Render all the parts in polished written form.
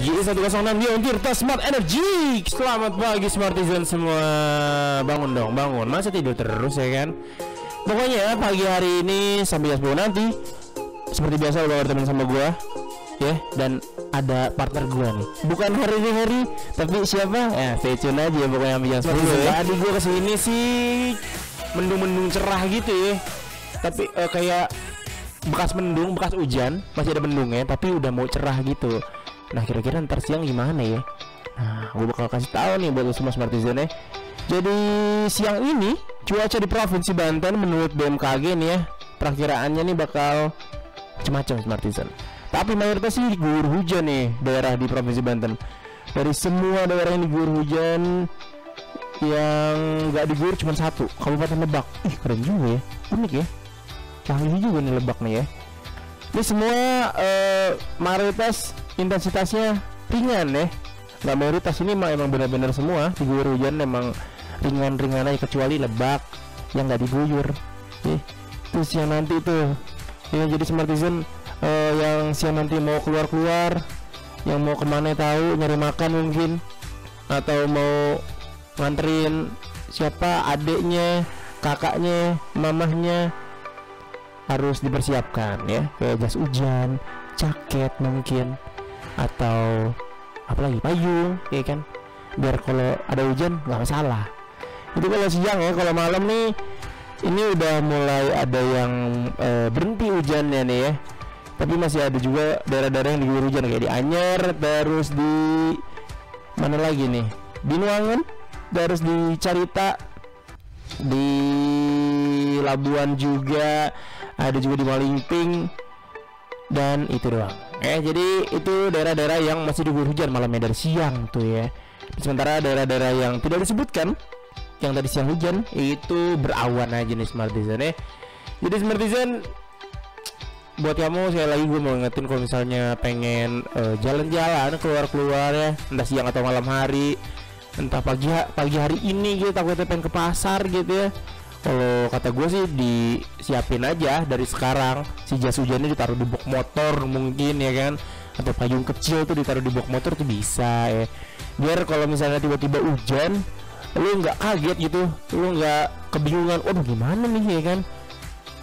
GE106 Dion Tirta Smart Energy. Selamat pagi Smartizen semua. Bangun dong, bangun. Masa tidur terus ya kan? Pokoknya pagi hari ini sampai jam 10 nanti seperti biasa udah berteman sama gua ya, dan ada partner gua nih. Bukan hari-hari, tapi siapa? Ya, stay tune aja ya, pokoknya sampai jam 10 ya. Tadi gua kesini sih mendung-mendung cerah gitu ya. Tapi kayak bekas mendung, bekas hujan, masih ada mendungnya, tapi udah mau cerah gitu. Nah, kira-kira ntar siang gimana ya? Nah, gue bakal kasih tahu nih buat semua Smartizen ya. Jadi siang ini cuaca di Provinsi Banten menurut BMKG nih ya, perakiraannya nih bakal macam-macam Smartizen. Tapi mayoritas sih diguyur hujan nih daerah di Provinsi Banten. Dari semua daerah yang diguyur hujan, yang nggak diguyur cuma satu, Kabupaten Lebak. Ih, keren juga ya, unik ya. Canggih juga nih Lebak nih ya. Ini semua mayoritas intensitasnya ringan ya. Nggak mayoritas, ini emang benar-benar semua diguyur hujan, emang ringan-ringan aja kecuali Lebak yang nggak diguyur. Terus yang nanti tuh ya, jadi Smartizen yang siang nanti mau keluar-keluar, yang mau kemana tahu, nyari makan mungkin, atau mau nganterin siapa, adeknya, kakaknya, mamahnya, harus dipersiapkan ya, kayak jas hujan, jaket mungkin, atau apalagi payung ya kan, biar kalau ada hujan nggak masalah. Itu kalau siang ya. Kalau malam nih ini udah mulai ada yang berhenti hujannya nih ya, tapi masih ada juga daerah-daerah yang diguyur hujan kayak di Anyer, terus di mana lagi nih, di Nuangen, terus di Carita, di Labuan juga ada, juga di Malingping, dan itu doang. Jadi itu daerah-daerah yang masih diguyur hujan malamnya dari siang tuh ya. Sementara daerah-daerah yang tidak disebutkan, yang tadi siang hujan, itu berawan aja nih Smartizen ya. Jadi Smartizen, buat kamu sekali lagi gue mau ingetin, kalau misalnya pengen jalan-jalan, keluar-keluar ya, entah siang atau malam hari, entah pagi hari ini gitu, takutnya pengen ke pasar gitu ya. Kalau kata gue sih disiapin aja dari sekarang, si jas hujannya ditaruh di box motor mungkin ya kan, atau payung kecil tuh ditaruh di box motor tuh bisa ya, biar kalau misalnya tiba-tiba hujan lu nggak kaget gitu, lu nggak kebingungan, waduh gimana nih ya kan.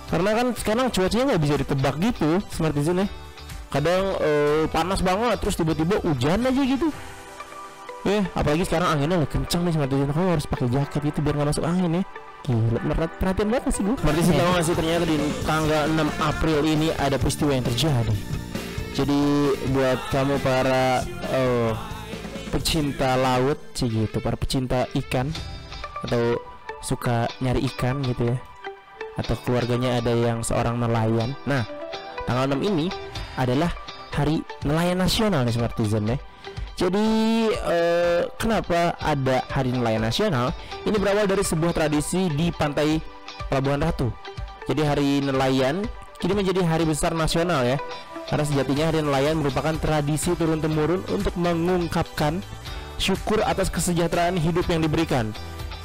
Karena kan sekarang cuacanya nggak bisa ditebak gitu Smartizen ya, kadang panas banget terus tiba-tiba hujan aja gitu ya. Apalagi sekarang anginnya lagi kencang nih Smartizen, kamu harus pakai jaket gitu biar nggak masuk angin ya. Gila, perhatian banget sih gue. Smartizen tahu nggak sih, ternyata di tanggal 6 April ini ada peristiwa yang terjadi. Jadi buat kamu para pecinta laut sih gitu, para pecinta ikan atau suka nyari ikan gitu ya, atau keluarganya ada yang seorang nelayan. Nah, tanggal 6 ini adalah Hari Nelayan Nasional nih Smartizen ya. Jadi kenapa ada Hari Nelayan Nasional? Ini berawal dari sebuah tradisi di pantai Pelabuhan Ratu. Jadi Hari Nelayan kini menjadi hari besar nasional ya, karena sejatinya Hari Nelayan merupakan tradisi turun-temurun untuk mengungkapkan syukur atas kesejahteraan hidup yang diberikan.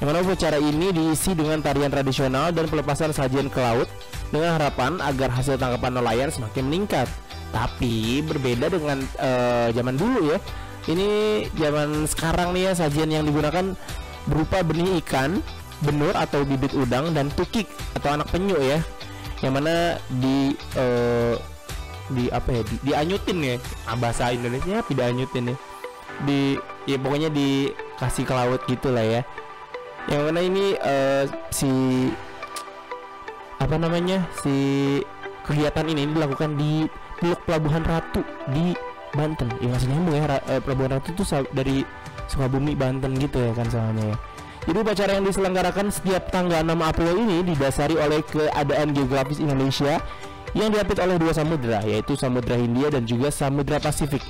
Yang mana upacara ini diisi dengan tarian tradisional dan pelepasan sajian ke laut dengan harapan agar hasil tangkapan nelayan semakin meningkat. Tapi berbeda dengan zaman dulu ya. Ini zaman sekarang nih ya, sajian yang digunakan berupa benih ikan, benur atau bibit udang, dan tukik atau anak penyu ya. Yang mana dianyutin ya. Bahasa Indonesia tidak anyutin ya. Ya pokoknya dikasih ke laut gitulah ya. Yang mana ini si kegiatan ini dilakukan di Teluk Pelabuhan Ratu di Banten. Ya masih nyambung ya, Pelabuhan Ratu itu dari Sukabumi, Banten gitu ya kan soalnya ya. Jadi upacara yang diselenggarakan setiap tanggal 6 April ini didasari oleh keadaan geografis Indonesia yang diapit oleh dua samudra, yaitu Samudra Hindia dan juga Samudra Pasifik.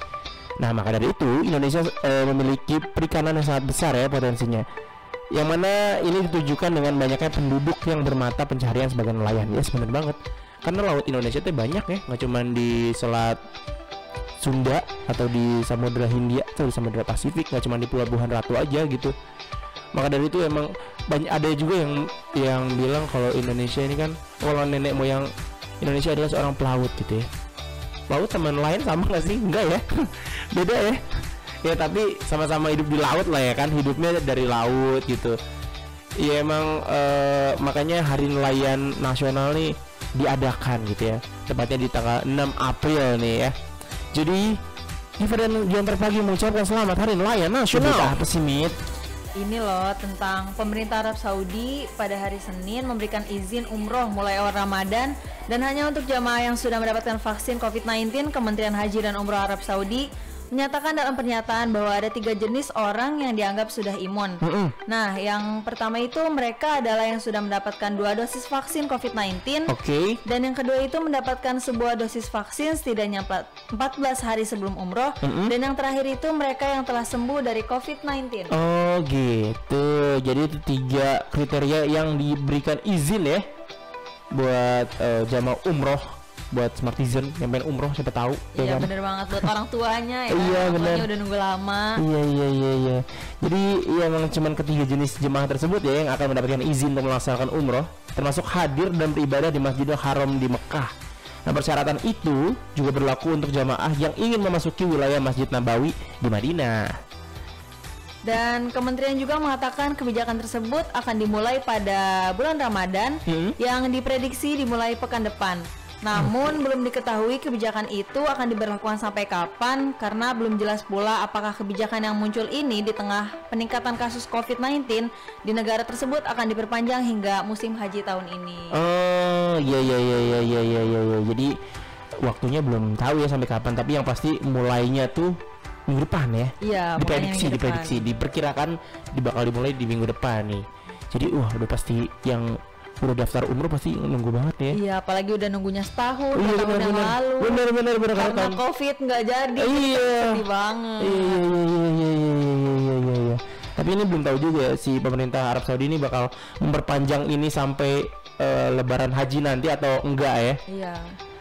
Nah, maka dari itu Indonesia memiliki perikanan yang sangat besar ya potensinya, yang mana ini ditujukan dengan banyaknya penduduk yang bermata pencaharian sebagai nelayan. Ya benar banget, karena laut Indonesia tuh banyak ya, nggak cuma di Selat Sunda atau di Samudra Hindia atau di Samudra Pasifik, nggak cuma di Pelabuhan Ratu aja gitu. Maka dari itu emang banyak, ada juga yang bilang kalau Indonesia ini kan, kalau nenek moyang Indonesia adalah seorang pelaut gitu ya. Laut sama nelayan sama nggak sih? Enggak ya. Beda ya. Ya tapi sama-sama hidup di laut lah ya kan, hidupnya dari laut gitu. Ya emang makanya hari nelayan nasional nih diadakan gitu ya, tepatnya di tanggal 6 April nih ya. Jadi Diva dan Diantar Pagi mengucapkan selamat Hari Nelayan Nasional. Apa sih Mit? Ini loh tentang pemerintah Arab Saudi pada hari Senin memberikan izin umroh mulai awal Ramadan dan hanya untuk jamaah yang sudah mendapatkan vaksin COVID-19. Kementerian Haji dan Umroh Arab Saudi menyatakan dalam pernyataan bahwa ada 3 jenis orang yang dianggap sudah imun. Nah, yang pertama itu mereka adalah yang sudah mendapatkan 2 dosis vaksin COVID-19. Dan yang kedua itu mendapatkan sebuah dosis vaksin setidaknya 14 hari sebelum umroh. Dan yang terakhir itu mereka yang telah sembuh dari COVID-19. Oh gitu. Jadi itu 3 kriteria yang diberikan izin ya buat jamaah umroh, buat Smartizen yang pengen umroh, siapa tahu. Iya kan? bener banget, buat orang tuanya ya. Iya bener. Udah nunggu lama. Iya. Jadi ya emang cuman ketiga jenis jemaah tersebut ya yang akan mendapatkan izin untuk melaksanakan umroh, termasuk hadir dan beribadah di Masjidil Haram di Mekah. Nah, persyaratan itu juga berlaku untuk jamaah yang ingin memasuki wilayah Masjid Nabawi di Madinah. Dan kementerian juga mengatakan kebijakan tersebut akan dimulai pada bulan Ramadan yang diprediksi dimulai pekan depan. Namun belum diketahui kebijakan itu akan diberlakukan sampai kapan karena belum jelas pula apakah kebijakan yang muncul ini di tengah peningkatan kasus COVID-19 di negara tersebut akan diperpanjang hingga musim haji tahun ini. Oh iya. Jadi waktunya belum tahu ya sampai kapan, tapi yang pasti mulainya tuh minggu depan ya. Iya, diprediksi, diperkirakan bakal dimulai di minggu depan nih. Jadi udah pasti yang udah daftar umroh pasti nunggu banget ya. Iya, apalagi udah nunggunya setahun, tahun yang lalu. Bener karena COVID nggak jadi. Iya. Sedih banget. Iya. Tapi ini belum tahu juga si pemerintah Arab Saudi ini bakal memperpanjang ini sampai Lebaran Haji nanti atau enggak ya? Iya.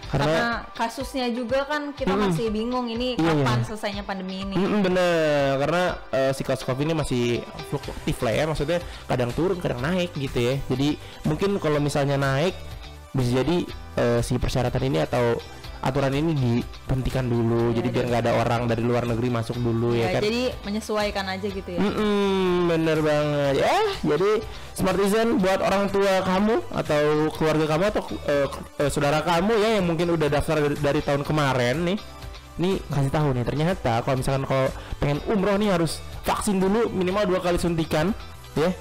Karena kasusnya juga kan kita masih bingung ini kapan selesainya pandemi ini. Bener, karena si kasus COVID ini masih fluktuatif lah ya, maksudnya kadang turun kadang naik gitu ya. Jadi mungkin kalau misalnya naik bisa jadi si persyaratan ini atau aturan ini dihentikan dulu, jadi biar nggak ada orang dari luar negeri masuk dulu ya kan. Jadi menyesuaikan aja gitu ya. Bener banget ya. Jadi Smartizen buat orang tua kamu atau keluarga kamu atau saudara kamu ya yang mungkin udah daftar dari tahun kemarin nih kasih tahu nih, ternyata kalau misalkan kalau pengen umroh nih harus vaksin dulu minimal 2 kali suntikan ya.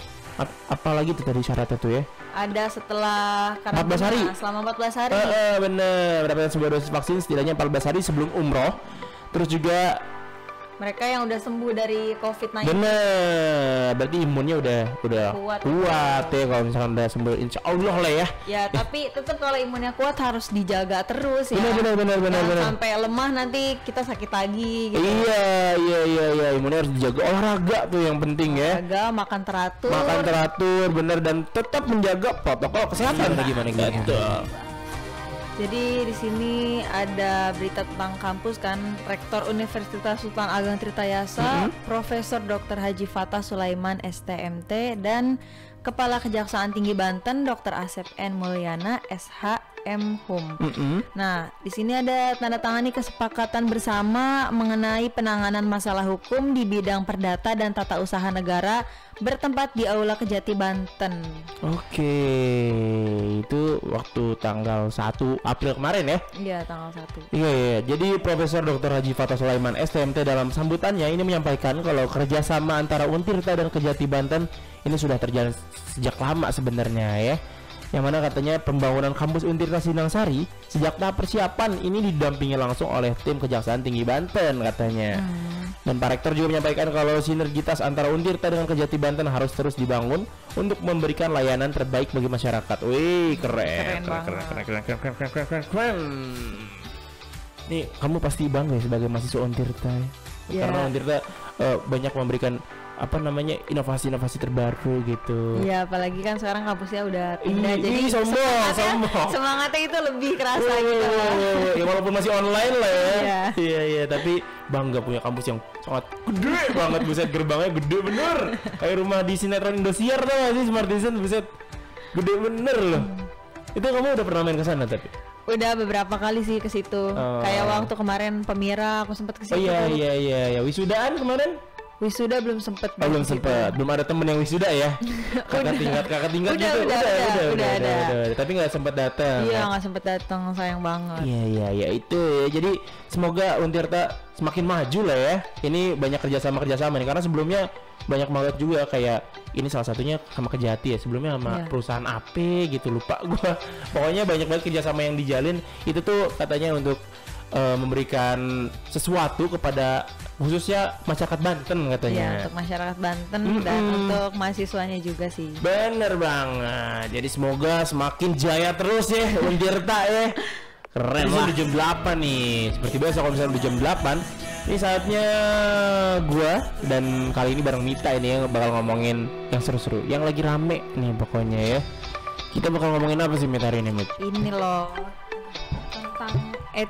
Apalagi tuh tadi syaratnya tuh ya? Ada setelah 14 hari. Selama 14 hari. Bener, mendapatkan sebuah dosis vaksin setidaknya 14 hari sebelum umroh. Terus juga mereka yang udah sembuh dari COVID-19. Bener, berarti imunnya udah kuat ya kalau misalkan udah sembuh, insya Allah lah ya. Ya tapi tetap kalau imunnya kuat harus dijaga terus ya. Bener. Sampai lemah nanti kita sakit lagi gitu. Iya, imunnya harus dijaga, olahraga tuh yang penting ya. Olahraga, makan teratur, bener, dan tetap menjaga protokol kesehatan bagaimana gitu. Jadi di sini ada berita tentang kampus kan, Rektor Universitas Sultan Ageng Tirtayasa, Profesor Dr. Haji Fatah Sulaiman STMT, dan Kepala Kejaksaan Tinggi Banten Dr. Asep N. Mulyana SHM Hum. Nah, di sini ada tanda tangani kesepakatan bersama mengenai penanganan masalah hukum di bidang perdata dan tata usaha negara bertempat di Aula Kejati Banten. Oke, itu waktu tanggal 1 April kemarin ya? Iya, tanggal 1. Iya. Jadi Profesor Dr. Haji Fatah Sulaiman STMT dalam sambutannya ini menyampaikan kalau kerjasama antara Untirta dan Kejati Banten ini sudah terjalan sejak lama sebenarnya ya. Yang mana katanya pembangunan kampus Untirta Sinangsari sejak tahap persiapan ini didampingi langsung oleh tim Kejaksaan Tinggi Banten katanya. Dan Pak Rektor juga menyampaikan kalau sinergitas antara Untirta dengan Kejati Banten harus terus dibangun untuk memberikan layanan terbaik bagi masyarakat. Wih, keren. Nih, kamu pasti bangga ya sebagai mahasiswa Untirta ya? Karena Untirta banyak memberikan inovasi-inovasi terbaru gitu. Iya, apalagi kan sekarang kampusnya udah pindah, jadi sombong. Semangatnya itu lebih kerasa gitu. Ya walaupun masih online lah ya. Iya, tapi bangga punya kampus yang sangat gede banget, buset, gerbangnya gede bener. Kayak rumah di sinetron Indosiar tuh gak sih, Smartizen, buset. Gede bener loh. Itu kamu udah pernah main ke sana tapi? Udah beberapa kali sih ke situ. Kayak waktu kemarin Pemira aku sempat ke situ. Oh iya. Wisudaan kemarin? Wisuda belum sempet. Belum sempet. Belum ada temen yang wisuda ya? kakak tingkat gitu. Udah. Tapi nggak sempet datang. Iya, nggak sempet datang, sayang banget. Iya itu ya. Jadi semoga Untirta semakin maju lah ya. Ini banyak kerjasama nih, karena sebelumnya banyak banget juga, kayak ini salah satunya sama Kejati ya, sebelumnya sama perusahaan AP gitu, lupa gua. Pokoknya banyak banget kerjasama yang dijalin. Itu tuh katanya untuk memberikan sesuatu kepada khususnya masyarakat Banten katanya. Iya, untuk masyarakat Banten dan untuk mahasiswanya juga sih. Bener banget. Jadi semoga semakin jaya terus ya Untirta ya. Keren lah. Udah jam 8 nih. Seperti biasa kalau misalnya udah jam 8, ini saatnya gua dan kali ini bareng Mita ini yang bakal ngomongin yang seru-seru, yang lagi rame nih pokoknya ya. Kita bakal ngomongin apa sih Mita hari ini, Mit? Ini loh, tentang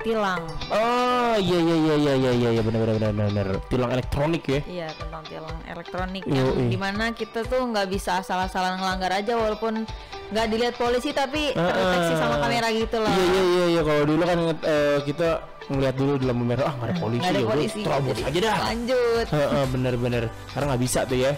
tilang. Oh iya benar. Tilang elektronik ya. Iya, tentang tilang elektronik yang dimana kita tuh nggak bisa asal-asalan ngelanggar aja, walaupun nggak dilihat polisi tapi terdeteksi sama kamera gitu loh. Iya. Kalau dulu kan kita ngeliat dulu di lampu merah, nggak ada polisi, nggak ada polisi, terobos aja dah. Lanjut. Bener. Sekarang nggak bisa tuh ya.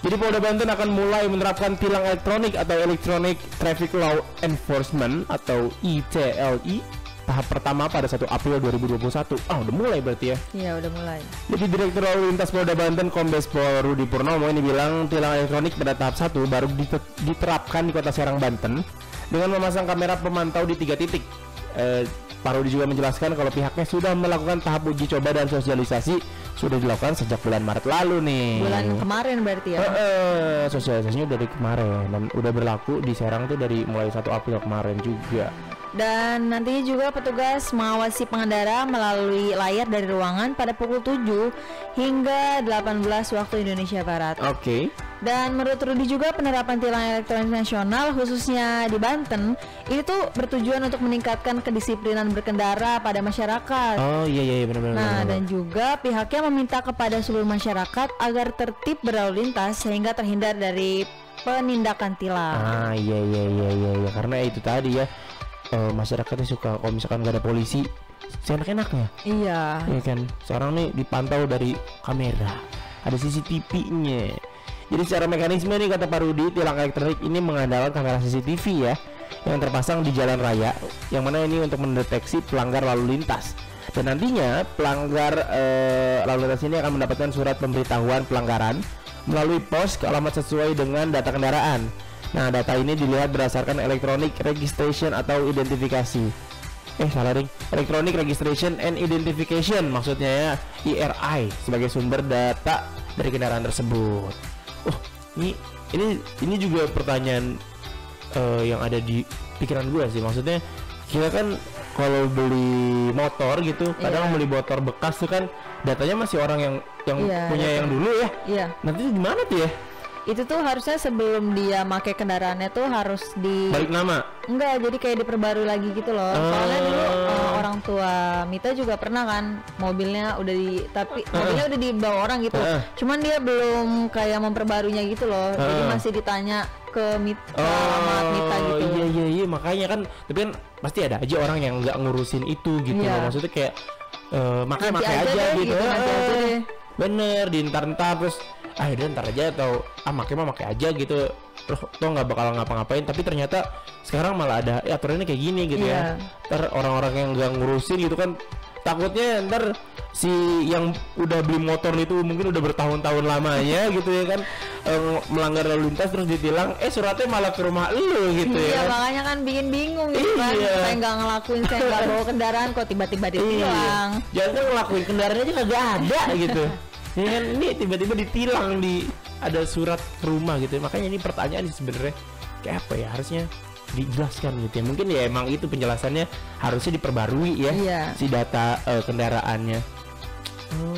Jadi Polda Banten akan mulai menerapkan tilang elektronik atau Electronic Traffic Law Enforcement atau ETLI tahap pertama pada 1 April 2021. Udah mulai berarti ya? Iya, udah mulai. Jadi Direktur Lalu Lintas Polda Banten Kombes Pol Rudi Purnomo ini bilang tilang elektronik pada tahap 1 baru diterapkan di Kota Serang, Banten dengan memasang kamera pemantau di 3 titik. Pak Rudi juga menjelaskan kalau pihaknya sudah melakukan tahap uji coba dan sosialisasi sudah dilakukan sejak bulan Maret lalu nih. Bulan kemarin berarti ya? Sosialisasinya dari kemarin dan udah berlaku di Serang tuh dari mulai 1 April kemarin juga. Dan nantinya juga petugas mengawasi pengendara melalui layar dari ruangan pada pukul 7 hingga 18 waktu Indonesia Barat. Oke. Dan menurut Rudi juga penerapan tilang elektronik nasional khususnya di Banten ini tuh bertujuan untuk meningkatkan kedisiplinan berkendara pada masyarakat. Oh iya benar. Nah, dan juga pihaknya meminta kepada seluruh masyarakat agar tertib berlalu lintas sehingga terhindar dari penindakan tilang. Iya karena itu tadi ya. Masyarakatnya suka kalau misalkan gak ada polisi seenak-enaknya. Iya kan. Sekarang nih dipantau dari kamera, ada CCTV-nya. Jadi secara mekanisme nih kata Pak Rudi, tilang elektronik ini mengandalkan kamera CCTV ya yang terpasang di jalan raya, yang mana ini untuk mendeteksi pelanggar lalu lintas. Dan nantinya pelanggar lalu lintas ini akan mendapatkan surat pemberitahuan pelanggaran melalui pos ke alamat sesuai dengan data kendaraan. Nah, data ini dilihat berdasarkan Electronic Registration atau identifikasi. Electronic Registration and Identification maksudnya ya, ERI sebagai sumber data dari kendaraan tersebut. Ini juga pertanyaan yang ada di pikiran gue sih. Maksudnya kita kan kalau beli motor gitu, kadang beli motor bekas tuh kan datanya masih orang yang punya yang dulu ya. Iya. Nanti gimana tuh ya? Itu tuh harusnya sebelum dia pakai kendaraannya tuh harus balik nama? Enggak, jadi kayak diperbarui lagi gitu loh. Soalnya dulu orang tua Mita juga pernah kan mobilnya udah mobilnya udah dibawa orang gitu. Cuman dia belum kayak memperbaruinya gitu loh. Jadi masih ditanya ke alamat Mita gitu. Iya makanya kan, tapi kan pasti ada aja orang yang nggak ngurusin itu gitu loh. Maksudnya kayak pakai aja gitu. Nanti aja deh. Bener, diintar-intar terus ntar aja atau pakai aja gitu, toh nggak bakal ngapa-ngapain, tapi ternyata sekarang malah ada aturannya kayak gini gitu ya. Ntar orang-orang yang nggak ngurusin gitu kan, takutnya ntar si yang udah beli motor itu mungkin udah bertahun-tahun lamanya gitu ya kan, melanggar lalu lintas terus ditilang, suratnya malah ke rumah lu gitu ya. Makanya kan bikin bingung gitu kan. Saya nggak ngelakuin, saya nggak bawa kendaraan kok tiba-tiba ditilang. Jangan kan ngelakuin kendaraan aja kagak ada gitu. Ya kan, ini tiba-tiba ditilang, ada surat ke rumah gitu. Makanya ini pertanyaan sebenarnya kayak apa ya, harusnya dijelaskan gitu ya. Mungkin ya emang itu penjelasannya harusnya diperbarui ya, si data kendaraannya.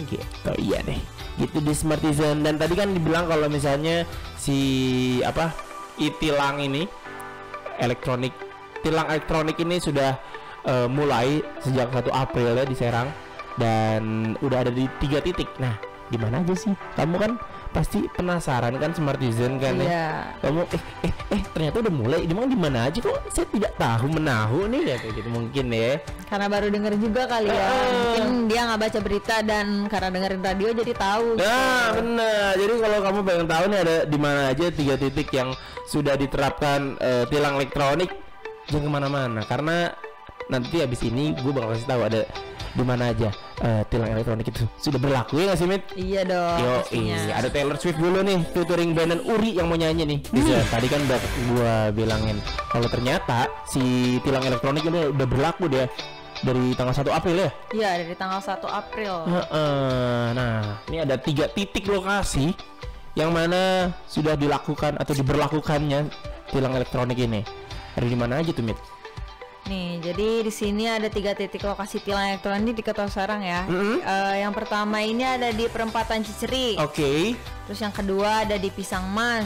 Gitu. Iya deh. Gitu di Smartizen. Dan tadi kan dibilang kalau misalnya si tilang ini tilang elektronik ini sudah mulai sejak 1 April ya di Serang, dan udah ada di 3 titik. Nah, di mana aja sih? Kamu kan pasti penasaran kan Smartizen kan ya. Iya. Kamu ternyata udah mulai. Di mana aja kok saya tidak tahu menahu nih ya kayak gitu mungkin ya. Karena baru denger juga kali ya. Mungkin dia nggak baca berita dan karena dengerin radio jadi tahu. Nah, benar. Jadi kalau kamu pengen tahu nih ada di mana aja 3 titik yang sudah diterapkan tilang elektronik, jangan kemana-mana karena nanti habis ini gue bakal kasih tahu ada di mana aja tilang elektronik itu sudah berlaku ya nggak sih Mit? Iya dong. Yo, ada Taylor Swift dulu nih featuring Brandon Urie yang mau nyanyi nih. Bisa tadi kan udah gua bilangin kalau ternyata si tilang elektronik ini udah berlaku dia dari tanggal 1 April ya? Iya, dari tanggal 1 April. Nah, ini ada 3 titik lokasi yang mana sudah dilakukan atau diberlakukannya tilang elektronik ini. Ada di mana aja tuh Mit? Nih, jadi di sini ada 3 titik lokasi tilang elektronik di Kota Serang ya. Yang pertama ini ada di perempatan Ciceri. Oke. Terus yang kedua ada di Pisang Mas.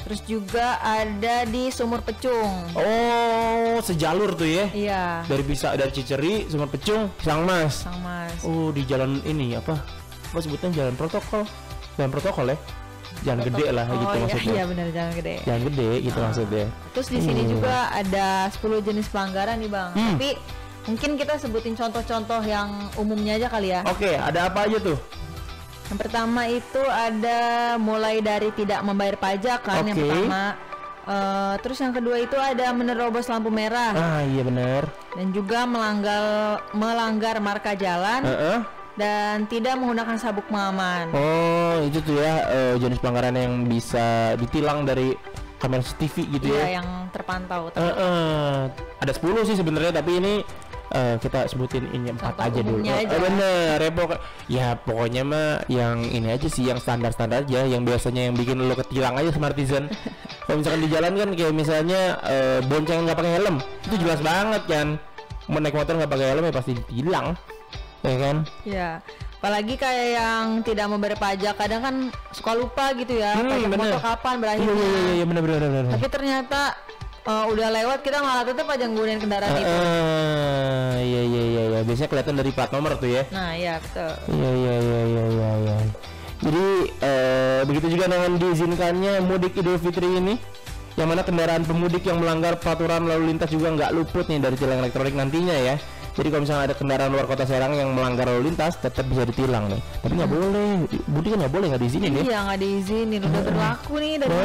Terus juga ada di Sumur Pecung. Oh, sejalur tuh ya? Iya. Dari Ciceri, Sumur Pecung, Pisang Mas. Pisang Mas. Oh, di jalan ini apa sebutnya jalan protokol ya? Jalan gede lah gitu maksudnya. Iya benar, jalan gede. Jalan gede gitu maksudnya. Terus di sini juga ada 10 jenis pelanggaran nih Bang. Tapi mungkin kita sebutin contoh-contoh yang umumnya aja kali ya. Oke, ada apa aja tuh? Yang pertama itu ada mulai dari tidak membayar pajak kan yang pertama. Terus yang kedua itu ada menerobos lampu merah. Ah iya benar. Dan juga melanggar marka jalan. Dan tidak menggunakan sabuk pengaman. Oh itu tuh ya jenis pelanggaran yang bisa ditilang dari kamera CCTV gitu ya. Iya yang terpantau. Ada 10 sih sebenarnya tapi ini kita sebutin ini 4 aja dulu. Bener ya pokoknya mah yang ini aja sih yang standar-standar aja yang biasanya yang bikin lo ketilang aja Smartizen. Kalau misalkan di jalan kan kayak misalnya bonceng nggak pakai helm itu jelas banget kan. Mau naik motor nggak pakai helm ya pasti ditilang. Ya kan? Iya. Apalagi kayak yang tidak membayar pajak kadang kan suka lupa gitu ya. Pajak motor kapan berakhirnya. Iya benar. Tapi ternyata udah lewat kita malah tetap aja nggunain kendaraan itu. Iya. Biasanya kelihatan dari plat nomor tuh ya. Nah, iya betul. Iya. Jadi begitu juga dengan diizinkannya mudik Idul Fitri ini. Yang mana kendaraan pemudik yang melanggar peraturan lalu lintas juga nggak luput nih dari tilang elektronik nantinya ya. Jadi kalau misalnya ada kendaraan luar kota Serang yang melanggar lalu lintas tetap bisa ditilang nih. Tapi nggak boleh, mudik kan nggak boleh, nggak diizinin ya. Iya nggak diizinin, udah berlaku nih dari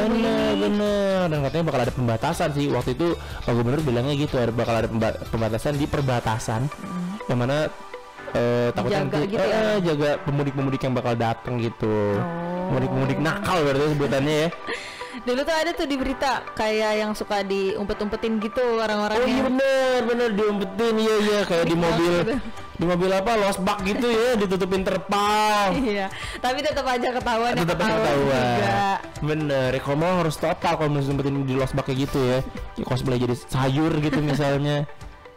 bener. Dan katanya bakal ada pembatasan sih. Waktu itu Pak Gubernur bilangnya gitu, bakal ada pembatasan di perbatasan. Yang mana takutnya jaga nanti gitu jaga pemudik-pemudik yang bakal datang gitu. Pemudik-pemudik nakal berarti sebutannya ya. Dulu tuh ada tuh di berita kayak yang suka diumpet-umpetin gitu orang-orang. Oh iya bener diumpetin iya kayak di mobil apa losbak gitu ya ditutupin terpal. Iya tapi tetap aja ketahuan juga. Bener ya kalau mau harus total kalau mau umpetin di losbak kayak gitu ya cosplay jadi sayur gitu misalnya.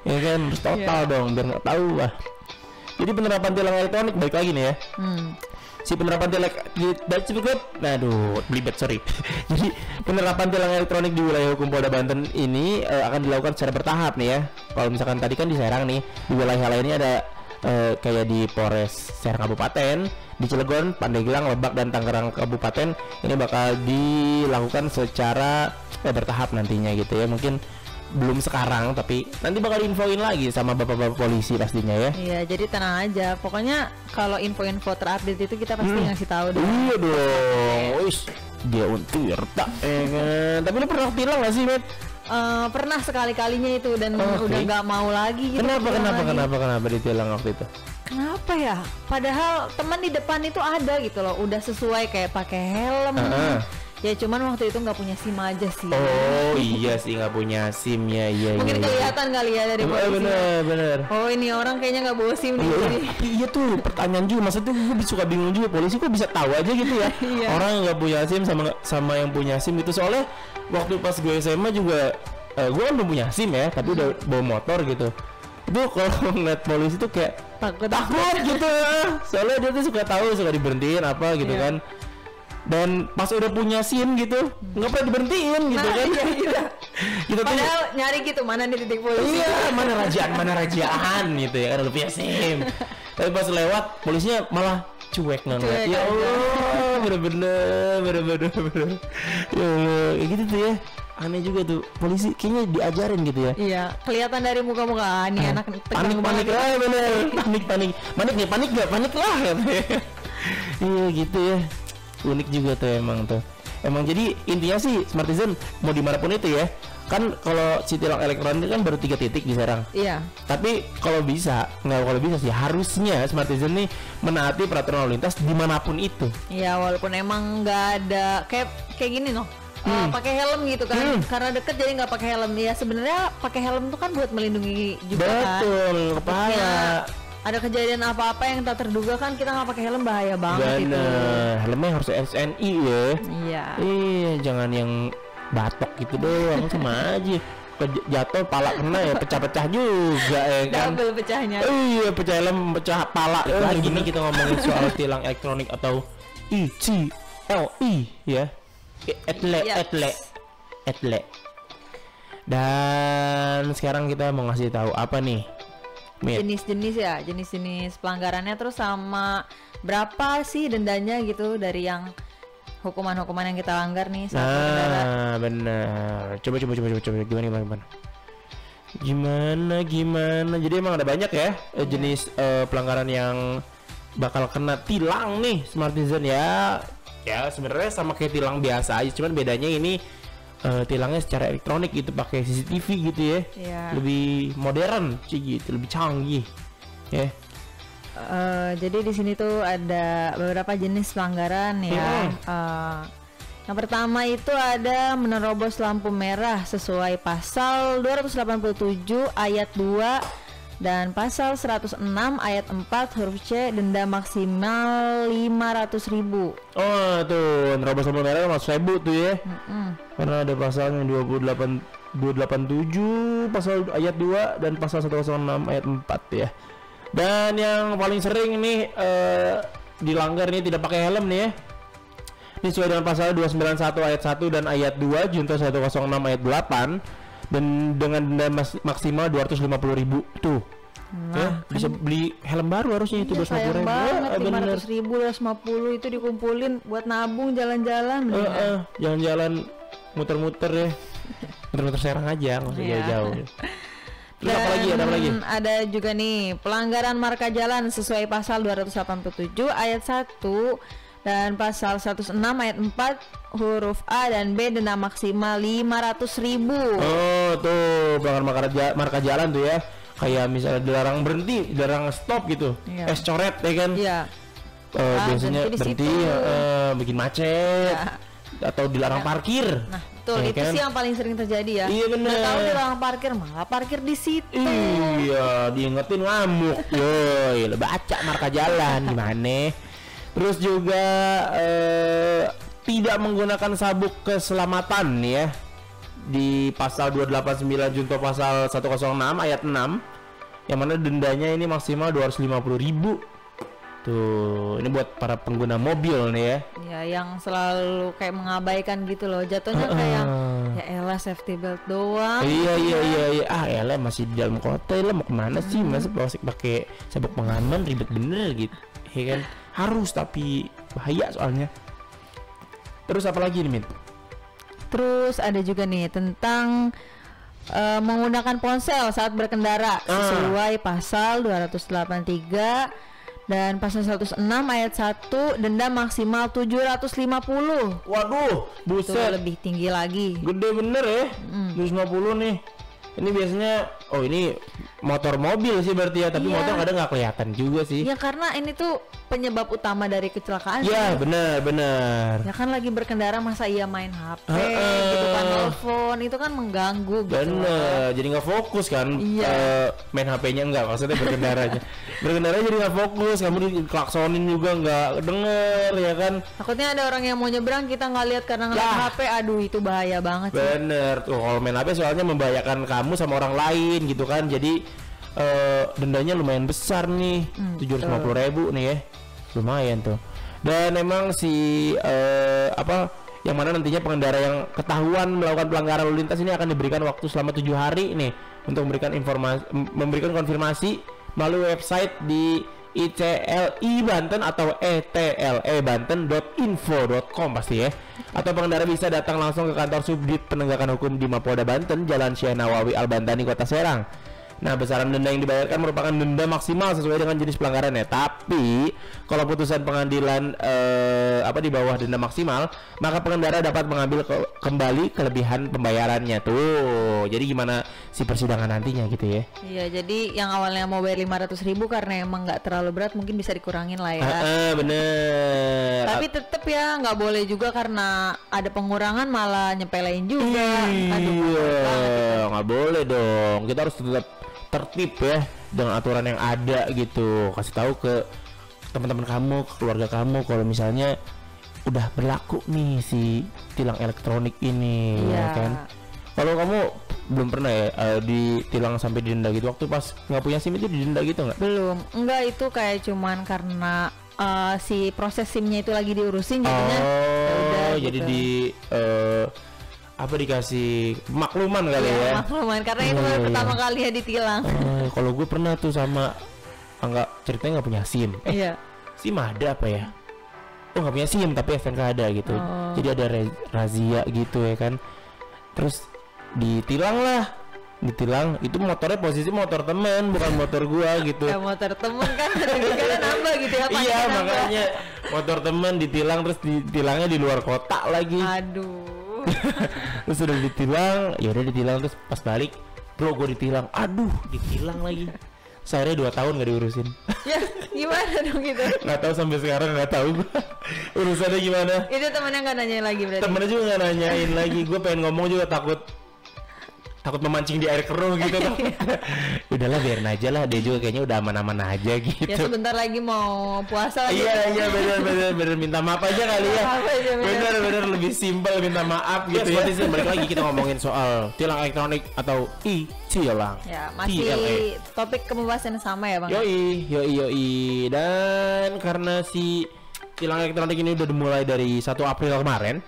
Ya kan harus total dong biar nggak tahu lah. Jadi penerapan tilang elektronik baik lagi nih ya. Si penerapan Jadi penerapan tilang elektronik di wilayah hukum Polda Banten ini akan dilakukan secara bertahap nih ya. Kalau misalkan tadi kan di Serang nih, di wilayah lainnya ada kayak di Polres Serang Kabupaten, di Cilegon, Pandeglang, Lebak dan Tangerang Kabupaten ini bakal dilakukan secara bertahap nantinya gitu ya. Mungkin belum sekarang tapi nanti bakal diinfoin lagi sama bapak-bapak polisi pastinya ya. Iya jadi tenang aja pokoknya kalau info-info terupdate itu kita pasti ngasih tahu deh. Iya dong. Wis dia untung tak tapi lu pernah tilang gak sih Met? Pernah sekali-kalinya itu dan udah nggak mau lagi gitu. Kenapa ditilang waktu itu? Kenapa ya? Padahal teman di depan itu ada gitu loh udah sesuai kayak pakai helm. Ya cuman waktu itu nggak punya SIM aja sih. Oh iya sih nggak punya SIM ya. Mungkin kelihatan kali ya dari polisi. Bener. Oh ini orang kayaknya nggak bawa SIM nih. Tapi iya tuh pertanyaan juga maksudnya gue suka bingung juga polisi kok bisa tahu aja gitu ya. Orang yang nggak punya SIM sama yang punya SIM itu soalnya waktu pas gue SMA juga gue kan belum punya SIM ya tapi udah bawa motor gitu. Itu kalau ngeliat polisi tuh kayak takut gitu. Soalnya dia tuh suka tahu suka diberhentiin apa gitu kan. Dan pas udah punya SIM gitu, nggak pernah diberhentiin gitu kan. Iya. Kita tuh Padahal nyari gitu mana nih titik polisi. iya, mana rajaan gitu ya kan udah punya SIM. Tapi pas lewat polisinya malah cuek nggak ngeliat. Cuek Ya aja. Allah, bener. Ya Allah, kayak gitu tuh ya. Aneh juga tuh, polisi kayaknya diajarin gitu ya. Iya, kelihatan dari muka-muka nih anak tegang Panik banget. lah bener. Panik lah katanya. Iya gitu ya. Unik juga tuh emang tuh. Emang jadi intinya sih Smartisan mau dimanapun itu ya. Kan kalau si tilang elektronik kan baru 3 titik di Serang. Iya. Tapi kalau bisa sih harusnya Smartisan nih menaati peraturan lalu lintas dimanapun itu. Iya, walaupun emang nggak ada kayak gini loh. Pakai helm gitu kan, karena deket jadi nggak pakai helm. Ya sebenarnya pakai helm itu kan buat melindungi juga kan. Betul, kepala. Ada kejadian apa-apa yang tak terduga kan, kita nggak pakai helm bahaya banget itu. Bener, helmnya harus SNI ya. Iya. Iya, jangan yang batok gitu doang, sama aja. Jatuh pala kena ya pecah-pecah juga ya kan. Double pecahnya. Iya, pecah helm, pecah pala. Lagi nih kita ngomongin soal tilang elektronik atau ECLE ya. Etle. Dan sekarang kita mau ngasih tahu apa nih? Mit. Jenis-jenis pelanggarannya, terus sama berapa sih dendanya gitu dari yang hukuman-hukuman yang kita langgar nih saat berkendara. Nah, benar. Coba gimana? Jadi emang ada banyak ya jenis pelanggaran yang bakal kena tilang nih Smartisan ya. Ya sebenarnya sama kayak tilang biasa aja, cuman bedanya ini tilangnya secara elektronik gitu, pakai CCTV gitu ya. Iya. Lebih modern sih gitu, lebih canggih. Ya. Jadi di sini tuh ada beberapa jenis pelanggaran ya. Yang pertama itu ada menerobos lampu merah sesuai pasal 287 ayat 2 dan pasal 106 ayat 4 huruf C, denda maksimal 500.000. Oh tuh, nerobos lampu merah 100.000 tuh ya. Karena ada pasalnya 287 pasal ayat 2 dan pasal 106 ayat 4 ya. Dan yang paling sering nih dilanggar ini tidak pakai helm nih ya. Ini sesuai dengan pasal 291 ayat 1 dan ayat 2 Junto 106 ayat 8 dan dengan denda maksimal 250.000 tuh. Nah, bisa beli helm baru harusnya itu 250.000. sayang banget, Bener. 500.000, 250 itu dikumpulin buat nabung jalan-jalan. Jalan-jalan muter-muter ya. Muter-muter Serang aja, nggak usah Iya. jauh-jauh. Terus apa lagi? Ada juga nih pelanggaran marka jalan sesuai pasal 287 ayat 1 dan pasal 106 ayat 4 huruf A dan B, denda maksimal 500.000. Oh tuh pelanggaran marka jalan tuh ya. Kayak misalnya dilarang berhenti, dilarang stop gitu. Iya. Coret ya kan. Iya. Biasanya berhenti bikin macet. Ya. Atau dilarang parkir. Nah, betul, ya itu kan? sih yang paling sering terjadi ya. Iya bener. Udah tahu dilarang parkir, malah parkir di situ. Iya, diingetin ngamuk. Yoi, lo baca marka jalan gimana? Terus juga tidak menggunakan sabuk keselamatan ya. Di pasal 289 junto pasal 106 ayat 6 yang mana dendanya ini maksimal 250.000. Tuh, ini buat para pengguna mobil nih ya. Ya, yang selalu kayak mengabaikan gitu loh. Jatuhnya kayak ya elah safety belt doang. Iya. Ah, elah masih di dalam kota, elah mau kemana sih? Masa pakai sabuk pengaman ribet bener gitu. Ya kan? Harus, tapi bahaya soalnya. Terus apa lagi nih, Min? Terus ada juga nih tentang menggunakan ponsel saat berkendara sesuai pasal 283 dan pasal 106 ayat 1, denda maksimal 750. Waduh, Itu buset. lebih tinggi lagi. Gede bener ya. 750 nih. Ini biasanya ini motor mobil sih berarti ya, tapi Iya. motor kadang nggak kelihatan juga sih. Ya karena ini tuh penyebab utama dari kecelakaan. Ya, sih. benar. Ya kan lagi berkendara masa iya main HP gitu kan, telepon itu kan mengganggu gitu. Bener, jadi nggak fokus kan. Iya. Main HP-nya nggak, maksudnya berkendaranya. Berkendara jadi nggak fokus, kamu diklaksonin juga nggak denger ya kan. Takutnya ada orang yang mau nyebrang kita nggak lihat karena ngeliat Ya. HP, aduh itu bahaya banget sih. Bener tuh, kalau main HP soalnya membahayakan kamu sama orang lain gitu kan. Jadi dendanya lumayan besar nih, 750.000 nih ya, lumayan tuh. Dan memang si yang mana nantinya pengendara yang ketahuan melakukan pelanggaran lalu lintas ini akan diberikan waktu selama 7 hari nih untuk memberikan konfirmasi melalui website di ICLI Banten atau etlebanten.info.com pasti ya. Atau pengendara bisa datang langsung ke kantor Subdit Penegakan Hukum di Mapolda Banten, Jalan Syekh Nawawi Al-Bantani, Kota Serang. Nah, besaran denda yang dibayarkan merupakan denda maksimal sesuai dengan jenis pelanggarannya. Tapi kalau putusan pengadilan di bawah denda maksimal, maka pengendara dapat mengambil kembali kelebihan pembayarannya tuh. Jadi gimana si persidangan nantinya gitu ya? Iya, jadi yang awalnya mau bayar 500.000 karena emang nggak terlalu berat, mungkin bisa dikurangin lah ya. Bener. Tapi tetap ya nggak boleh juga karena ada pengurangan malah nyepelein juga. Iya, nggak boleh dong. Kita harus tetap tertib ya dengan aturan yang ada gitu. Kasih tahu ke teman-teman kamu, ke keluarga kamu kalau misalnya udah berlaku nih si tilang elektronik ini, ya kan? Kalau kamu belum pernah ya ditilang sampai didenda gitu, waktu pas nggak punya SIM itu didenda gitu nggak? Belum, enggak, itu kayak cuman karena si proses SIM-nya itu lagi diurusin jadinya. Oh, jadi gitu. Dikasih makluman kali ya? Makluman, karena itu baru pertama kali ya ditilang. Kalau gue pernah tuh sama ceritanya nggak punya SIM. Iya. SIM ada apa ya? Oh, nggak punya SIM tapi STNK ada gitu. Jadi ada razia gitu ya kan. Terus ditilang itu motornya posisi motor temen, bukan motor gua gitu. Ya motor temen kan sertifikatnya nambah gitu ya. Iya, makanya motor temen ditilang, terus ditilangnya di luar kota lagi. Aduh. Terus udah ditilang, ya udah ditilang, terus pas balik, bro gue ditilang, aduh ditilang lagi. Saya 2 tahun gak diurusin. Ya gimana dong gitu? Gak tahu sampai sekarang, gak tahu urusannya gimana. Itu temennya gak nanyain lagi berarti? Temennya juga gak nanyain lagi. Gue pengen ngomong juga takut memancing di air keruh gitu. Udahlah biarin aja lah, dia juga kayaknya udah aman-aman aja gitu. Ya sebentar lagi mau puasa lagi. Iya bener minta maaf aja kali ya. Bener lebih simpel minta maaf gitu ya. Seperti balik lagi kita ngomongin soal tilang elektronik atau e-tilang. Ya masih topik pembahasan sama ya Bang. Yoi. Dan karena si tilang elektronik ini udah dimulai dari 1 April kemarin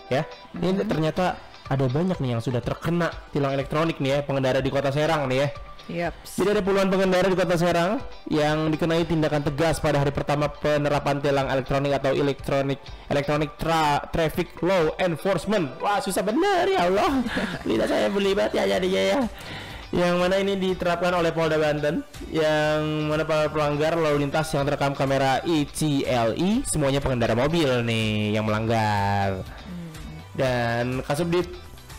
ya. Ini ternyata ada banyak nih yang sudah terkena tilang elektronik nih ya, pengendara di Kota Serang nih ya. Jadi ada puluhan pengendara di Kota Serang yang dikenai tindakan tegas pada hari pertama penerapan tilang elektronik atau electronic traffic law enforcement. Wah, susah bener ya Allah. Lidah saya beli banget ya jadinya ya. Yang mana ini diterapkan oleh Polda Banten, yang mana para pelanggar lalu lintas yang terekam kamera ICLI semuanya pengendara mobil nih yang melanggar. Dan Kasubdit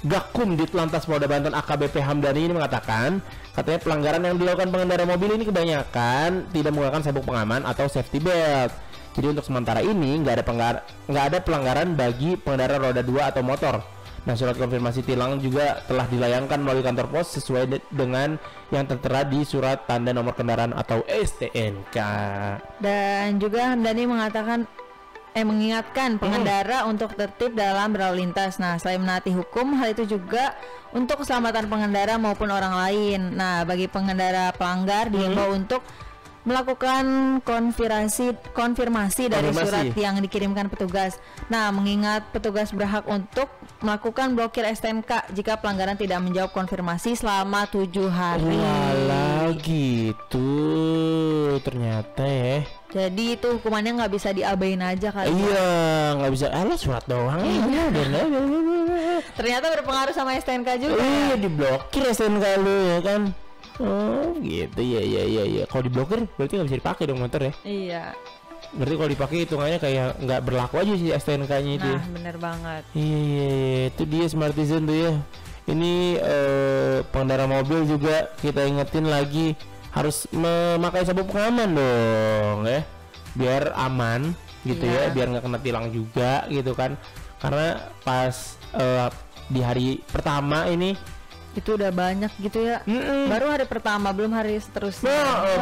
Gakum Ditlantas Polda Banten AKBP Hamdani ini mengatakan, katanya pelanggaran yang dilakukan pengendara mobil ini kebanyakan tidak menggunakan sabuk pengaman atau safety belt. Jadi untuk sementara ini nggak ada pelanggaran bagi pengendara roda 2 atau motor. Nah, surat konfirmasi tilang juga telah dilayangkan melalui kantor pos sesuai dengan yang tertera di surat tanda nomor kendaraan atau STNK. Dan juga Hamdani mengingatkan pengendara untuk tertib dalam berlalu lintas. Nah, selain menaati hukum, hal itu juga untuk keselamatan pengendara maupun orang lain. Nah, bagi pengendara pelanggar diimbau untuk melakukan konfirmasi dari surat yang dikirimkan petugas. Nah, mengingat petugas berhak untuk melakukan blokir STNK jika pelanggaran tidak menjawab konfirmasi selama 7 hari. Walah, gitu ternyata ya. Jadi itu hukumannya nggak bisa diabain aja kali. Iya, nggak bisa. Surat doang. Ternyata berpengaruh sama STNK juga. Iya, diblokir STNK lu ya kan. Oh gitu ya. Kalau diblokir berarti nggak bisa dipakai dong motor ya? Iya. Berarti kalau dipakai hitungannya kayak nggak berlaku aja sih STNK-nya itu. Nah, bener banget. Iya, itu dia Smartizen tuh ya. Ini pengendara mobil juga kita ingetin lagi harus memakai sabuk pengaman dong ya, biar aman gitu ya, biar nggak kena tilang juga gitu kan. Karena pas di hari pertama ini itu udah banyak gitu ya. Baru hari pertama, belum hari seterusnya.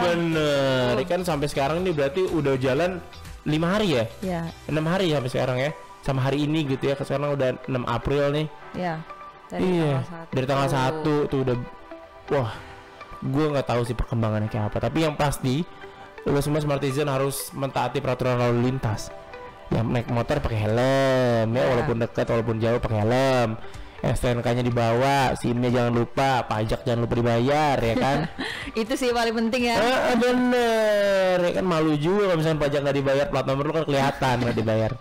Bener. Kan sampai sekarang ini berarti udah jalan 5 hari ya? Iya. 6 hari sampai sekarang ya. Sama hari ini gitu ya. Sekarang udah 6 April nih. Iya. Dari tanggal 1 tuh udah. Wah, gue nggak tahu sih perkembangannya kayak apa. Tapi yang pasti, lo semua Smartizen harus mentaati peraturan lalu lintas. Yang naik motor pakai helm ya, walaupun dekat walaupun jauh pakai helm. STNK-nya dibawa, SIM-nya jangan lupa, pajak jangan lupa dibayar ya kan. Itu sih paling penting ya. Bener ya kan, malu juga kalau misalnya pajak nggak dibayar, plat nomor lu kan kelihatan nggak dibayar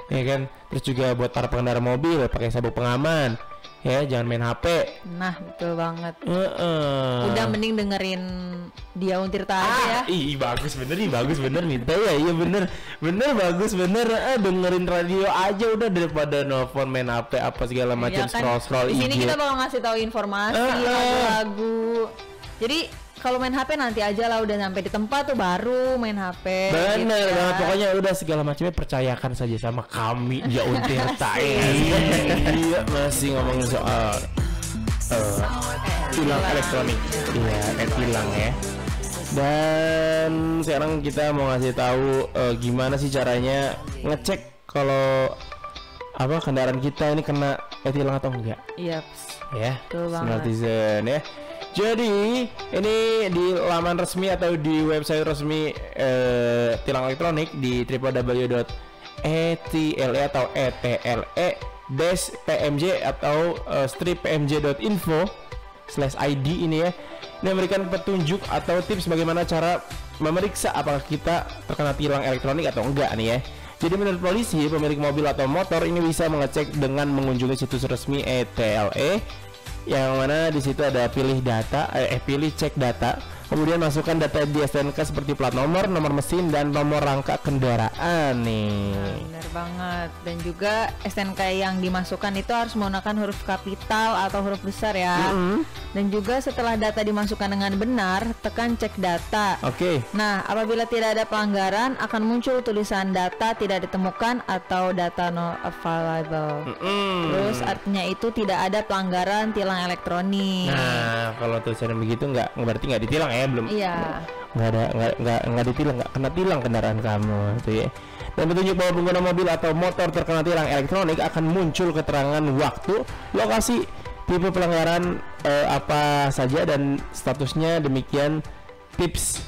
ya kan. Terus juga buat para pengendara mobil pakai sabuk pengaman ya, jangan main HP. Nah betul banget. Udah mending dengerin Dia Untirta aja ya. Bagus bener minta ya. Iya bener bagus bener. Dengerin radio aja udah daripada nelfon main HP apa segala macam, kan, scroll di sini IG. kita bakal ngasih tahu informasi lagu-lagu. Jadi kalau main HP nanti aja lah, udah sampai di tempat tuh baru main HP. Bener gitu banget, ya. pokoknya udah segala macamnya percayakan saja sama kami Dia Untirta. Iya, masih ngomongin soal tilang elektronik. Iya, tilang ya. Dan sekarang kita mau ngasih tahu gimana sih caranya ngecek kalau kendaraan kita ini kena tilang atau enggak. Iya. Ya, betul banget. Smartizen ya. Jadi ini di laman resmi atau di website resmi tilang elektronik di www.etle atau etle-pmj atau /pmj.info/id ini ya. Ini memberikan petunjuk atau tips bagaimana cara memeriksa apakah kita terkena tilang elektronik atau enggak nih ya. Jadi menurut polisi, pemilik mobil atau motor ini bisa mengecek dengan mengunjungi situs resmi ETLE, yang mana di situ ada pilih cek data, kemudian masukkan data di STNK seperti plat nomor, nomor mesin, dan nomor rangka kendaraan nih. Benar banget. Dan juga STNK yang dimasukkan itu harus menggunakan huruf kapital atau huruf besar ya. Dan juga setelah data dimasukkan dengan benar, tekan cek data. Oke. Nah, apabila tidak ada pelanggaran, akan muncul tulisan data tidak ditemukan atau data not available. Terus artinya itu tidak ada pelanggaran tilang elektronik. Nah, kalau tulisannya begitu berarti nggak ditilang ya, belum? Iya. Nggak ditilang, nggak kena tilang kendaraan kamu itu ya. Dan petunjuk bahwa pengguna mobil atau motor terkena tilang elektronik akan muncul keterangan waktu, lokasi, tipe pelanggaran apa saja dan statusnya. Demikian tips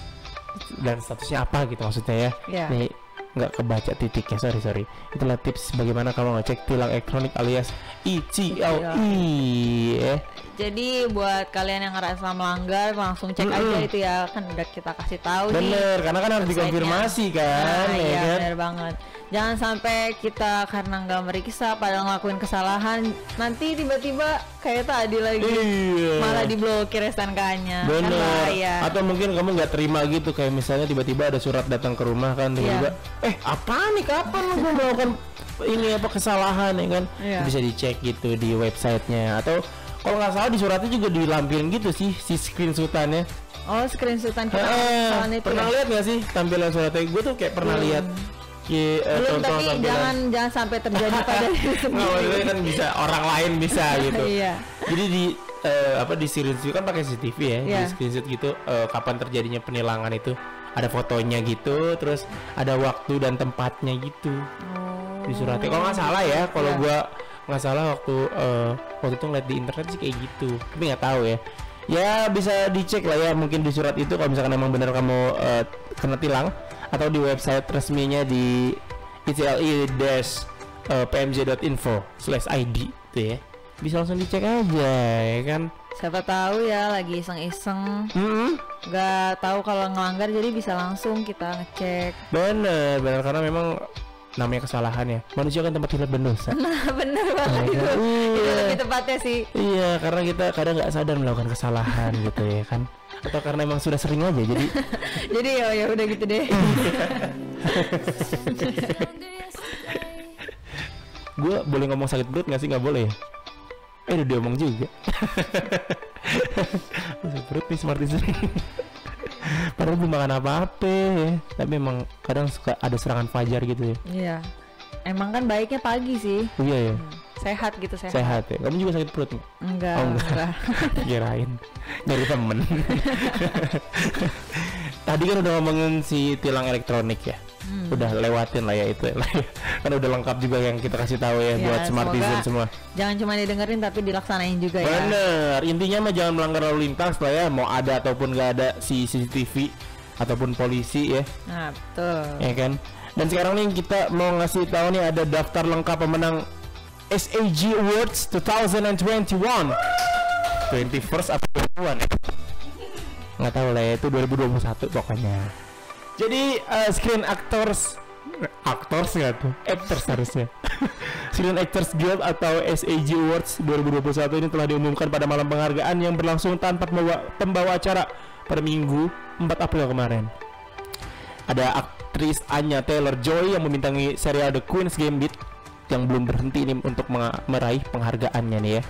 dan statusnya apa gitu maksudnya ya. Yeah. Nih nggak kebaca titiknya, sorry. Itulah tips bagaimana kamu ngecek tilang elektronik alias ETLE ya. Jadi buat kalian yang ngerasa melanggar langsung cek aja itu ya, kan udah kita kasih tahu nih. Bener, karena kan harus dikonfirmasi kan. Nah, ya iya kan? bener banget. Jangan sampai kita karena nggak meriksa padahal ngelakuin kesalahan, nanti tiba-tiba kayak tadi lagi malah diblokir STNK-nya. Bener. Kan atau mungkin kamu nggak terima gitu, kayak misalnya tiba-tiba ada surat datang ke rumah kan, tiba-tiba apa nih, kapan lu melakukan ini kesalahan ya kan. Bisa dicek gitu di websitenya, atau kalau nggak salah di suratnya juga dilampirin gitu sih si screenshotannya. Oh, screenshotan kita pernah lihat nggak sih tampilan suratnya? Gue tuh kayak pernah lihat. Belum, tapi jangan sampai terjadi pada diri sendiri. Kan bisa orang lain bisa gitu. Iya. Jadi di screenshot kan pakai CCTV ya, di screenshot gitu kapan terjadinya penilangan itu, ada fotonya gitu, terus ada waktu dan tempatnya gitu di suratnya. Kalau nggak salah ya, kalau gua nggak salah waktu itu ngeliat di internet sih kayak gitu, tapi nggak tahu ya. Ya bisa dicek lah ya, mungkin di surat itu kalau misalkan emang benar kamu kena tilang, atau di website resminya di etle-pmj.info/id itu ya, bisa langsung dicek aja ya kan. Siapa tahu ya lagi iseng-iseng nggak tahu kalau ngelanggar, jadi bisa langsung kita ngecek. Bener karena memang namanya kesalahan ya, manusia kan tempat hidup berdosa. Nah bener banget itu. Itu lebih tepatnya sih. Iya, karena kita kadang nggak sadar melakukan kesalahan gitu ya kan, atau karena emang sudah sering aja jadi jadi ya udah gitu deh. Gue boleh ngomong sakit perut nggak sih? Nggak boleh ya? Udah diomong juga. Sakit perut nih Smartizen. Padahal belum makan apa-apa ya, tapi emang kadang suka ada serangan fajar gitu ya. Iya, emang kan baiknya pagi sih. Iya ya. Sehat gitu, Sehat ya. Kamu juga sakit perut nggak? Enggak. Oh, enggak. Kirain dari temen. Tadi kan udah ngomongin si tilang elektronik ya. Udah lewatin lah ya itu kan udah lengkap juga yang kita kasih tahu ya buat Smartizen semua. Jangan cuma didengerin tapi dilaksanain juga ya. Bener, intinya mah jangan melanggar lalu lintas lah ya, mau ada ataupun gak ada si CCTV ataupun polisi ya. Nah betul. Ya kan. Dan sekarang nih kita mau ngasih tahu nih ada daftar lengkap pemenang SAG Awards 2021. 21st apa 21 ya? Nggak tahu lah ya, itu 2021 pokoknya. Jadi Screen Actors nggak tuh? Actors harusnya. Screen Actors Guild atau SAG Awards 2021 ini telah diumumkan pada malam penghargaan yang berlangsung tanpa pembawa acara pada Minggu 4 April kemarin. Ada aktris Anya Taylor-Joy yang membintangi serial The Queen's Gambit yang belum berhenti ini untuk meraih penghargaannya nih ya.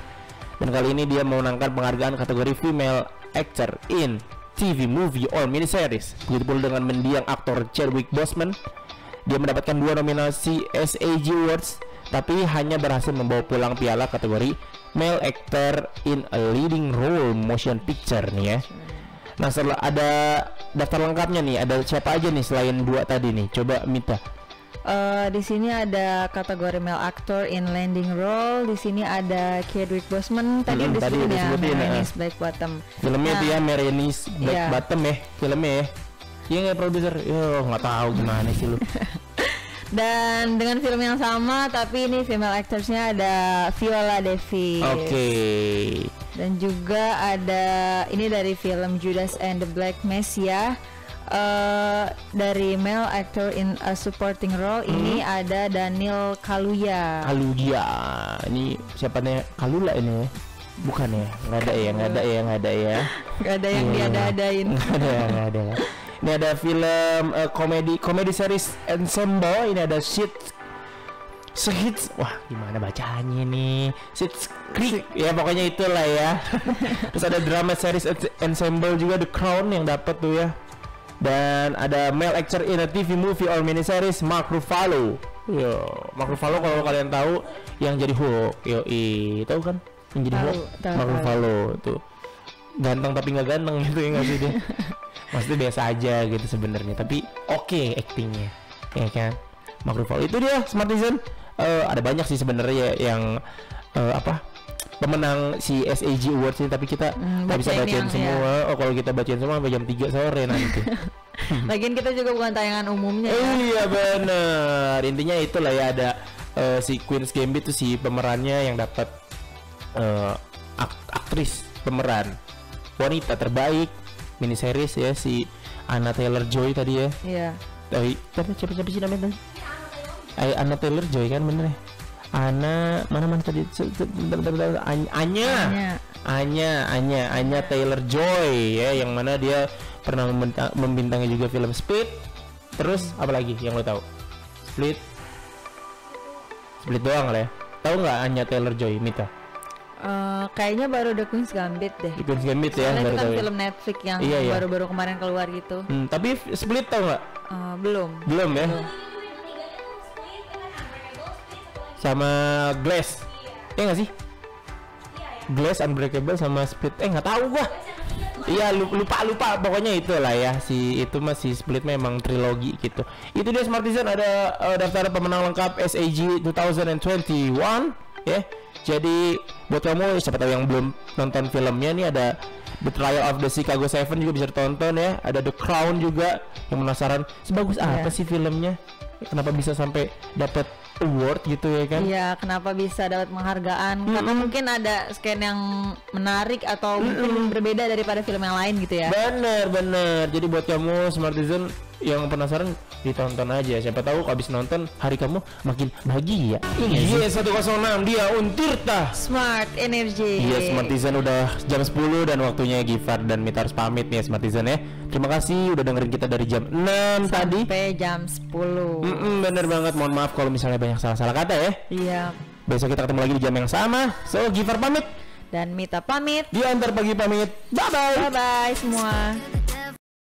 Dan kali ini dia memenangkan penghargaan kategori Female Actor in TV, Movie, or Miniseries. Begitu pula dengan mendiang aktor Chadwick Boseman. Dia mendapatkan 2 nominasi SAG Awards, tapi hanya berhasil membawa pulang piala kategori Male Actor in a Leading Role Motion Picture nih ya. Nah, setelah ada daftar lengkapnya nih, ada siapa aja nih selain 2 tadi nih? Coba Mita. Di sini ada kategori male actor in landing role. Di sini ada Chadwick Boseman. Tadi disebutin ya, Marynis Black Bottom. Filmnya itu ya Marynis Black Bottom ya, filmnya ya. Iya nggak produser? Yo nggak tahu gimana sih lu. Dan dengan film yang sama, tapi ini female actorsnya ada Viola Davis. Oke. Dan juga ada ini dari film Judas and the Black Messiah. Dari male actor in a supporting role ini ada Daniel Kaluuya. Ini siapa nih? Kalula ini? Bukan ya? Nggak ada ya? Nggak ada yang diada-adain. Nggak ada. Ini ada film komedi series ensemble. Ini ada Schitt's, wah gimana bacanya nih? Schitt's Creek ya pokoknya itulah ya. Terus ada drama series ensemble juga The Crown yang dapat tuh ya. Dan ada male actor in a TV, movie, or miniseries Mark Ruffalo. Yo, Mark Ruffalo kalau kalian tahu yang jadi Hulk, tahu kan? Yang jadi Hulk, Mark Ruffalo tuh ganteng tapi nggak ganteng gitu ya nggak sih dia? Maksudnya biasa aja gitu sebenarnya, tapi oke actingnya, ya kan? Mark Ruffalo itu dia Smartisan. Ada banyak sih sebenarnya yang pemenang si SAG Awards ini, tapi kita nggak bisa bacain semua. Ya. Kalau kita bacain semua sampai jam 3 sore nanti. Lagian kita juga bukan tayangan umumnya. Iya benar. Intinya itulah ya, ada si Queen's Gambit itu si pemerannya yang dapat aktris pemeran wanita terbaik miniseries ya, si Anya Taylor-Joy tadi ya. Iya. Tapi siapa sih namanya tadi? Anya Taylor-Joy kan bener ya? Mana tadi? Anya Taylor-Joy ya, yang mana dia pernah membintangi juga film Split. Terus apa lagi yang lo tahu? Split doang lah ya. Tahu nggak Anya Taylor-Joy, Mita? Kayaknya baru The Queen's Gambit deh. The Queen's Gambit ya. Soalnya itu kan film Netflix yang baru-baru kemarin keluar gitu. Tapi Split tahu nggak? Belum ya. Sama Glass, nggak sih? Glass, Unbreakable sama Split, nggak tahu gua. Iya lupa pokoknya itulah ya, si itu masih Split memang trilogi gitu. Itu dia Smartisan, ada daftar pemenang lengkap SAG 2021 ya. Jadi buat kamu siapa tahu yang belum nonton filmnya nih, ada The Trial of the Chicago 7 juga bisa ditonton ya. Ada The Crown juga, yang penasaran sebagus apa sih filmnya, kenapa bisa sampai dapat award gitu ya kan? Iya, kenapa bisa dapat penghargaan? Karena mungkin ada scan yang menarik atau mungkin berbeda daripada film yang lain gitu ya. Bener. Jadi buat kamu Smartisan yang penasaran, ditonton aja. Siapa tahu habis nonton hari kamu makin bahagia. Iya, 106 dia Untirta Smart Energy. Iya, Smartisan udah jam 10 dan waktunya Gifar dan Mita harus pamit nih ya Smartisan ya. Terima kasih udah dengerin kita dari jam 6 tadi sampai jam 10. Bener banget, mohon maaf kalau misalnya banyak salah-salah kata ya. Iya. Besok kita ketemu lagi di jam yang sama. So, Gifar pamit dan Mita pamit. Di Antar Pagi pamit. Bye bye. Bye bye semua.